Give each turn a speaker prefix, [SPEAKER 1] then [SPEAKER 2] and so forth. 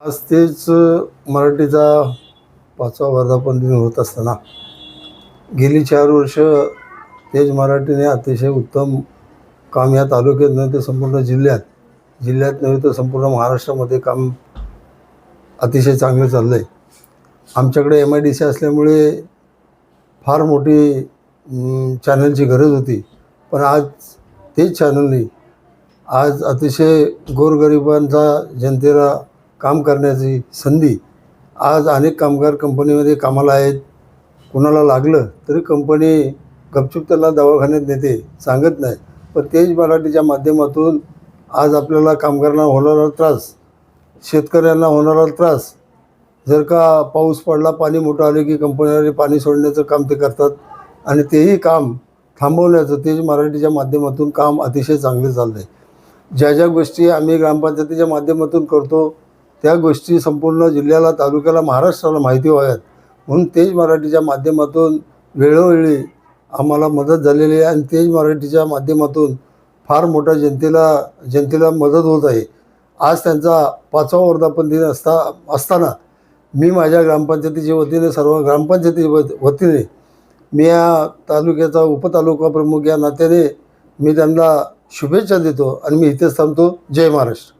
[SPEAKER 1] आज तेच मराठीचा 5वा वर्धापन दिन होत असताना गेली 4 वर्ष तेज मराठीने अतिशय उत्तम काम या तालुक्यात नव्हे तर संपूर्ण जिल्ह्यात नव्हे तर संपूर्ण महाराष्ट्रामध्ये काम अतिशय चांगलं चाललं आहे. आमच्याकडे MIDC असल्यामुळे फार मोठी चॅनलची गरज होती, पण आज तेच चॅनलनी आज अतिशय गोरगरिबांचा जनतेला काम करण्याची संधी. आज अनेक कामगार कंपनीमध्ये कामाला आहेत. कुणाला लागलं तरी कंपनी गपचूप त्याला दवाखान्यात नेते, सांगत नाही. पण तेज मराठीच्या माध्यमातून आज आपल्याला कामगारांना होणारा त्रास, शेतकऱ्यांना होणारा त्रास, जर का पाऊस पडला, पाणी मोठं आले की कंपनीवाले पाणी सोडण्याचं काम ते करतात आणि तेही काम थांबवण्याचं तेज मराठीच्या माध्यमातून काम अतिशय चांगले चाललं आहे. ज्या ज्या गोष्टी आम्ही ग्रामपंचायतीच्या माध्यमातून करतो त्या गोष्टी संपूर्ण जिल्ह्याला, तालुक्याला, महाराष्ट्राला माहिती व्हाव्यात म्हणून तेज मराठीच्या माध्यमातून वेळोवेळी आम्हाला मदत झालेली आहे आणि तेज मराठीच्या माध्यमातून फार मोठ्या जनतेला मदत होत आहे. आज त्यांचा 5वा वर्धापन दिन असताना मी माझ्या ग्रामपंचायतीच्या वतीने, सर्व ग्रामपंचायतीच्या वतीने, मी या तालुक्याचा उपतालुका प्रमुख या नात्याने मी त्यांना शुभेच्छा देतो आणि मी इथेच थांबतो. जय महाराष्ट्र.